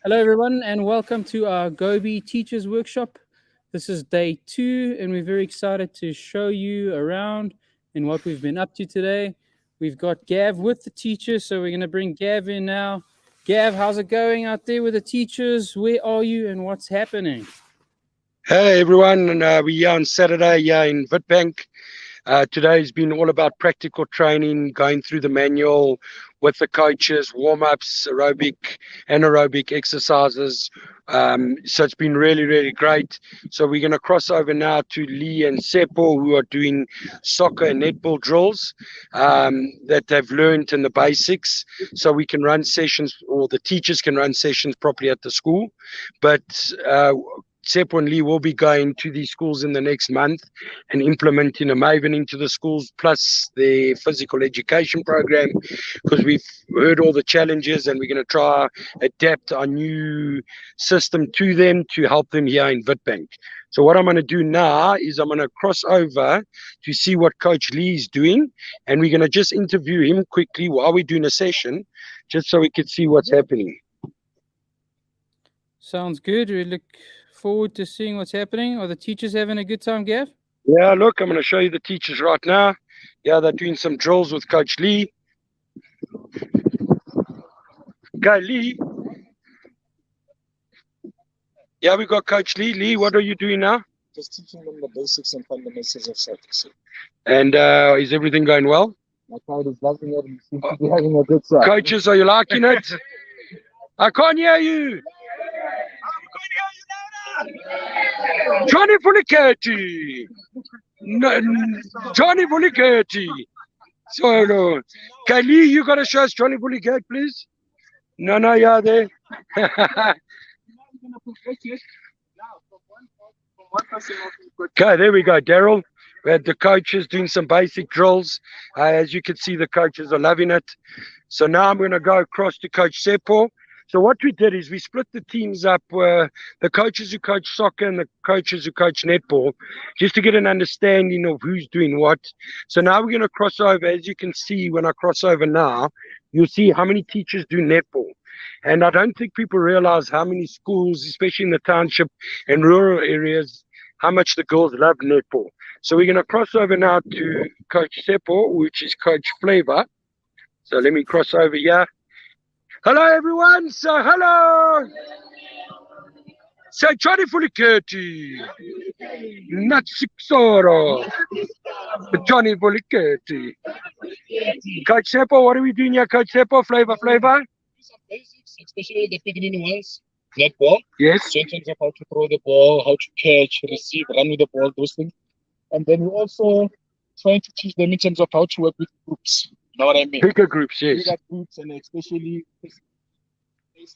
Hello, everyone, and welcome to our Goby Teachers Workshop. This is day 2, and we're very excited to show you around and what we've been up to today. We've got Gav with the teachers, so we're going to bring Gav in now. Gav, how's it going out there with the teachers? Where are you, and what's happening? Hey everyone, and we're here on Saturday here in Witbank. Today's been all about practical training, going through the manual with the coaches, warm-ups, aerobic, anaerobic exercises. So it's been really, really great. So we're going to cross over now to Lee and Seppo, who are doing soccer and netball drills that they've learned in the basics. So we can run sessions, or the teachers can run sessions properly at the school. But Seppo and Lee will be going to these schools in the next month and implementing a Maven into the schools, plus the physical education program, because we've heard all the challenges and we're going to try adapt our new system to them to help them here in Witbank. So what I'm going to do now is I'm going to cross over to see what Coach Lee is doing, and we're going to just interview him quickly while we're doing a session, just so we can see what's happening. Sounds good. We look forward to seeing what's happening. Are the teachers having a good time, Gav? Yeah, look, I'm going to show you the teachers right now. Yeah, they're doing some drills with Coach Lee. Okay, Lee. Yeah, we got Coach Lee. Lee, what are you doing now? Just teaching them the basics and fundamentals of soccer. And is everything going well? My crowd is loving it and seems to be having a good time. Coaches, are you liking it? I can't hear you. Johnny Vulikati. Johnny Vulikati. So, no. Okay, Lee, you got to show us Johnny Vulikati, please. No, yeah, there. Okay, there we go, Daryl. We had the coaches doing some basic drills. As you can see, the coaches are loving it. So now I'm going to go across to Coach Seppo. So what we did is we split the teams up, the coaches who coach soccer and the coaches who coach netball, just to get an understanding of who's doing what. So now we're going to cross over. As you can see, when I cross over now, you'll see how many teachers do netball. And I don't think people realize how many schools, especially in the township and rural areas, how much the girls love netball. So we're going to cross over now to Coach Seppo, which is Coach Flavor. So let me cross over here. Hello, everyone. So, hello. Say, Johnny Vulikati. Not Sixoro. Johnny Vulikati. Coach Seppo, what are we doing here, Coach Seppo? Flavor? Some basics, especially the beginning ones. Netball. Yes. So in terms of how to throw the ball, how to catch, receive, run with the ball, those things. And then we're also trying to teach them in terms of how to work with groups. You know what I mean? Bigger groups, yes. Bigger groups, and especially place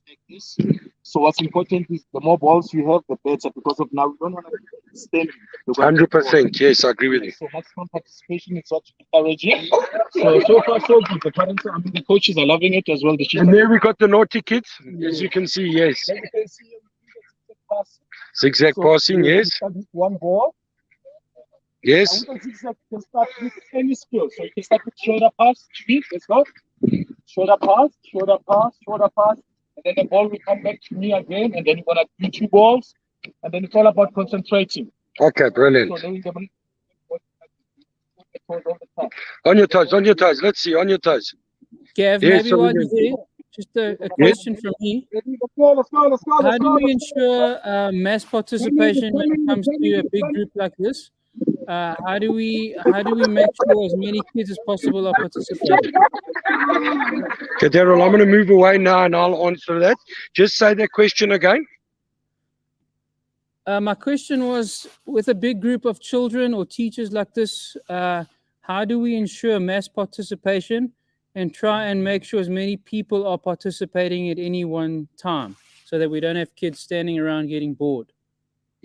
like this. So what's important is the more balls you have, the better, because of now we don't want to stand. 100%. Yes, I agree with you. So maximum participation is what encouraging. So far so good. The parents, the coaches are loving it as well. And there we got the naughty kids, as you can see, yes. Then you can see Zigzag passing, yes. Start with one ball. Yes. And with the zigzag, you can start with any skill. So you can start with shoulder pass. Let's go. Shoulder pass. And then the ball will come back to me again. And then you're going to do 2 balls. And then it's all about concentrating. Okay, brilliant. So On your toes. Let's see, on your toes. Gav, Yes, maybe so while we you're there, just a question from me. Let's go. How do we ensure mass participation when it comes to a big group like this? How do we make sure as many kids as possible are participating? Okay, Daryl, I'm going to move away now and I'll answer that. Just say that question again. My question was, with a big group of children or teachers like this, how do we ensure mass participation and try and make sure as many people are participating at any one time so that we don't have kids standing around getting bored?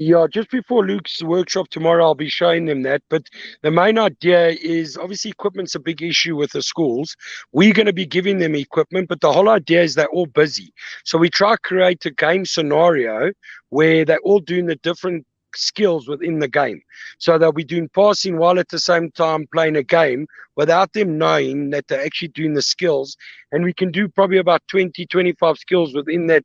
Yeah, just before Luke's workshop tomorrow, I'll be showing them that. But the main idea is, obviously, equipment's a big issue with the schools. We're going to be giving them equipment, but the whole idea is they're all busy. So we try to create a game scenario where they're all doing the different skills within the game. So they'll be doing passing while at the same time playing a game without them knowing that they're actually doing the skills. And we can do probably about 20, 25 skills within that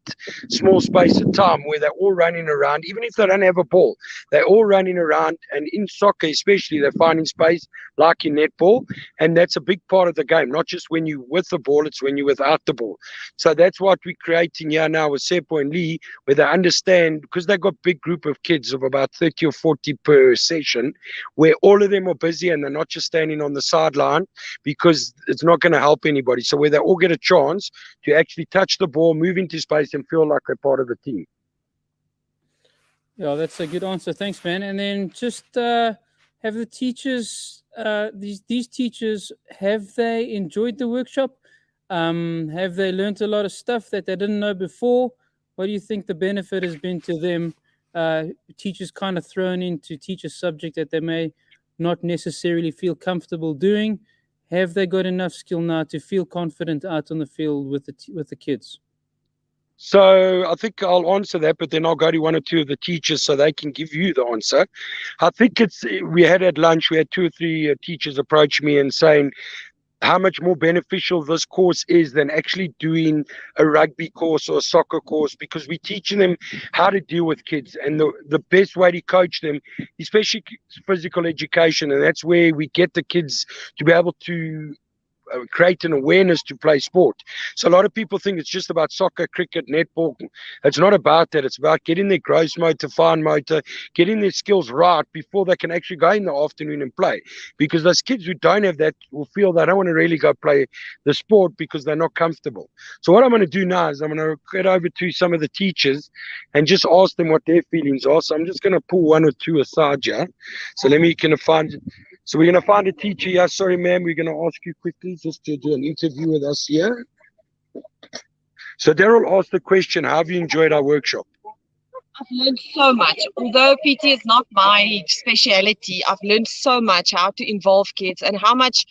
small space of time where they're all running around, even if they don't have a ball. They're all running around, and in soccer especially, they're finding space like in netball, and that's a big part of the game, not just when you're with the ball, it's when you're without the ball. So that's what we're creating here now with Seppo and Lee, where they understand, because they've got a big group of kids of about 30 or 40 per session, where all of them are busy and they're not just standing on the sideline, because it's not going to help anybody. So where they all get a chance to actually touch the ball, move into space, and feel like they're part of the team. Yeah, that's a good answer. Thanks, man. And then just have the teachers, these teachers, have they enjoyed the workshop? Have they learned a lot of stuff that they didn't know before? What do you think the benefit has been to them? Teachers kind of thrown in to teach a subject that they may not necessarily feel comfortable doing. Have they got enough skill now to feel confident out on the field with the kids? So I think I'll answer that, but then I'll go to one or two of the teachers so they can give you the answer. I think we had at lunch, we had 2 or 3 teachers approach me and saying how much more beneficial this course is than actually doing a rugby course or a soccer course, because we're teaching them how to deal with kids, and the best way to coach them, especially physical education, and that's where we get the kids to be able to create an awareness to play sport. So a lot of people think it's just about soccer, cricket, netball. It's not about that. It's about getting their gross motor, fine motor, getting their skills right before they can actually go in the afternoon and play. Because those kids who don't have that will feel they don't want to really go play the sport because they're not comfortable. So what I'm going to do now is I'm going to get over to some of the teachers and just ask them what their feelings are. So I'm just going to pull 1 or 2 aside here. So let me find... So we're going to find a teacher here. Sorry, ma'am, we're going to ask you quickly just to do an interview with us here. So Daryl asked the question, how have you enjoyed our workshop? I've learned so much. Although PT is not my speciality, I've learned so much how to involve kids and how much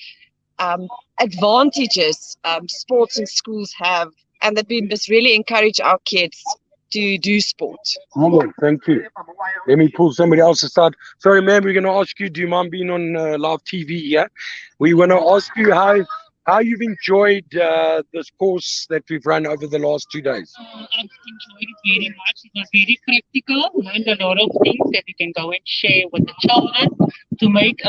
advantages sports and schools have, and that we must really encourage our kids to do sport. Thank you. Let me pull somebody else aside. Sorry, ma'am, we're going to ask you, do you mind being on live TV here? We want to ask you how you've enjoyed this course that we've run over the last 2 days. I've enjoyed it very much. It was very practical. Learned a lot of things that we can go and share with the children to make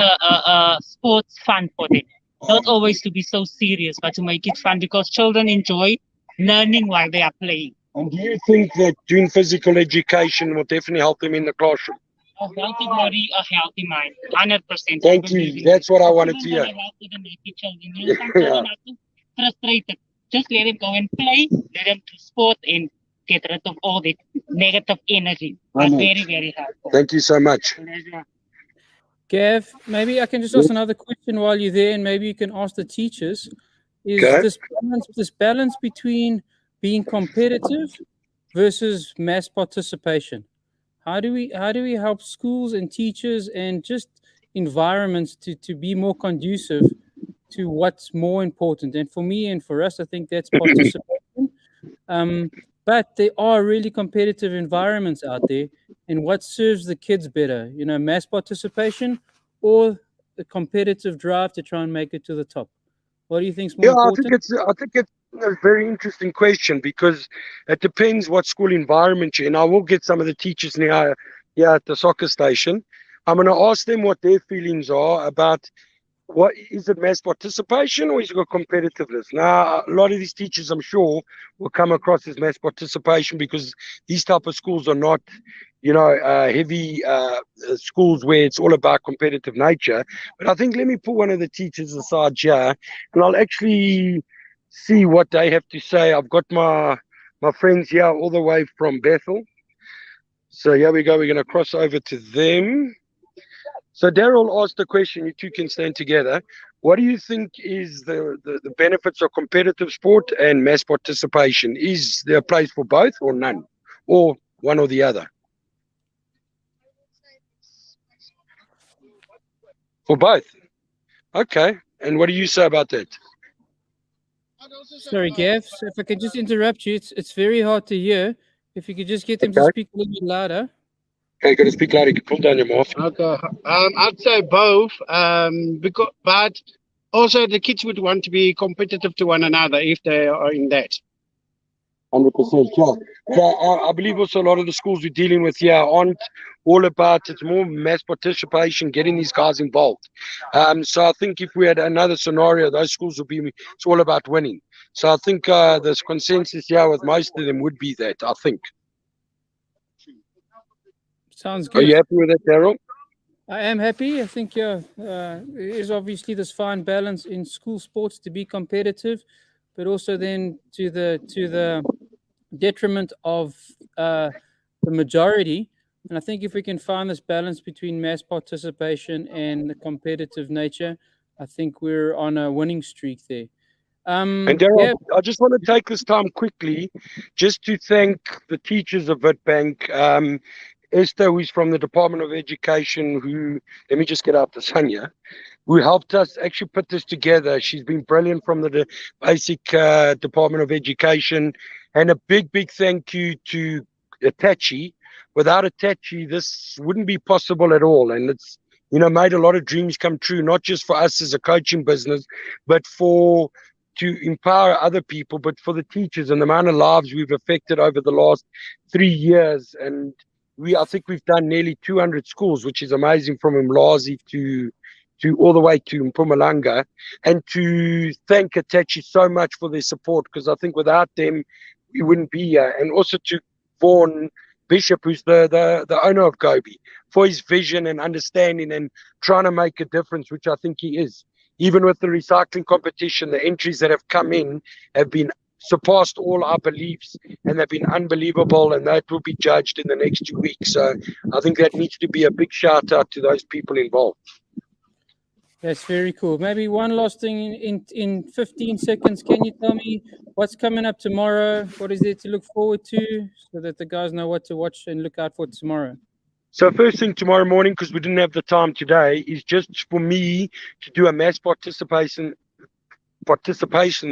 sports fun for them. Not always to be so serious, but to make it fun, because children enjoy learning while they are playing. And do you think that doing physical education will definitely help them in the classroom? A healthy body, a healthy mind, 100%. Thank you. That's what I wanted to hear. Help even happy children. You know, some children are too frustrated. Just let them go and play, let them do sport and get rid of all the negative energy. That's very, very helpful. Thank you so much. Gav, maybe I can just ask another question while you're there, and maybe you can ask the teachers. Is this balance between being competitive versus mass participation? How do we help schools and teachers and just environments to be more conducive to what's more important? And for me and for us, I think that's participation. But there are really competitive environments out there, and what serves the kids better, mass participation or the competitive drive to try and make it to the top? What do you think is more important? I think it's a very interesting question, because it depends what school environment you're in. I will get some of the teachers now here at the soccer station. I'm going to ask them what their feelings are about, what is it, mass participation or is it competitiveness? Now, a lot of these teachers, I'm sure, will come across as mass participation, because these type of schools are not, heavy schools where it's all about competitive nature. But I think, let me put one of the teachers aside here, and I'll actually see what they have to say. I've got my friends here all the way from Bethel. So here we go. We're going to cross over to them. So Daryl asked the question, you two can stand together. What do you think is the benefits of competitive sport and mass participation? Is there a place for both or none? Or one or the other? For both? Okay. And what do you say about that? Sorry, Gav, so if I could just interrupt you, it's very hard to hear. If you could just get them to speak a little bit louder. Okay, you got to speak louder. You can pull down your mask. Okay, I'd say both, but also the kids would want to be competitive to one another if they are in that. 100%, yeah. So I believe also a lot of the schools we're dealing with here aren't all about, it's more mass participation, getting these guys involved. So I think if we had another scenario, those schools would be, it's all about winning. So I think this consensus here with most of them would be that, I think. Sounds Are good. you happy with that, Daryl? I am happy. I think there is obviously this fine balance in school sports to be competitive, but also then to the detriment of the majority. And I think if we can find this balance between mass participation and the competitive nature, I think we're on a winning streak there. And Daryl, I just want to take this time quickly just to thank the teachers of Witbank. Esther, who's from the Department of Education, who, let me just get out the sun here, who helped us actually put this together. She's been brilliant from the basic Department of Education. And a big, big thank you to Atachi. Without Atachi, this wouldn't be possible at all. And it's, made a lot of dreams come true, not just for us as a coaching business, but to empower other people, but for the teachers and the amount of lives we've affected over the last 3 years. And I think we've done nearly 200 schools, which is amazing, from Mlazi to all the way to Mpumalanga, and to thank Atachi so much for their support, because I think without them we wouldn't be here. And also to Vaughan Bishop, who's the owner of Goby, for his vision and understanding and trying to make a difference, which I think he is. Even with the recycling competition, the entries that have come in have been surpassed all our beliefs, and they've been unbelievable, and that will be judged in the next 2 weeks. So I think that needs to be a big shout out to those people involved. That's very cool. Maybe one last thing in 15 seconds. Can you tell me what's coming up tomorrow? What is there to look forward to, so that the guys know what to watch and look out for tomorrow? So first thing tomorrow morning, because we didn't have the time today, is just for me to do a mass participation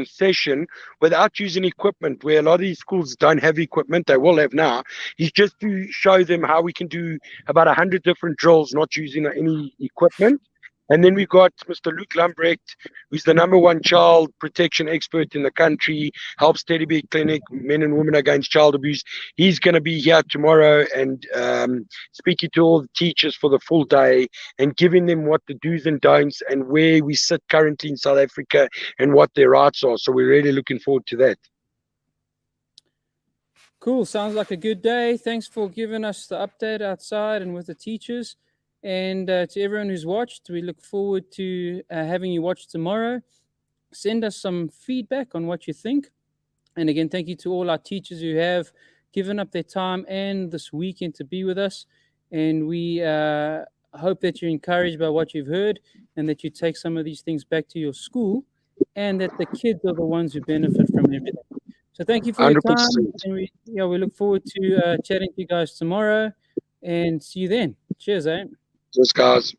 session without using equipment, where a lot of these schools don't have equipment. They will have now. Is just to show them how we can do about 100 different drills not using any equipment. And then we've got Mr. Luke Lambrecht, who's the #1 child protection expert in the country, helps Teddy Bear Clinic, men and women against child abuse. He's going to be here tomorrow and speaking to all the teachers for the full day and giving them what the do's and don'ts and where we sit currently in South Africa and what their rights are. So we're really looking forward to that. Cool. Sounds like a good day. Thanks for giving us the update outside and with the teachers. And to everyone who's watched, we look forward to having you watch tomorrow. Send us some feedback on what you think. And again, thank you to all our teachers who have given up their time and this weekend to be with us. And we hope that you're encouraged by what you've heard, and that you take some of these things back to your school, and that the kids are the ones who benefit from everything. So thank you for your time. 100%. And we look forward to chatting to you guys tomorrow, and see you then. Cheers, eh? Just guys.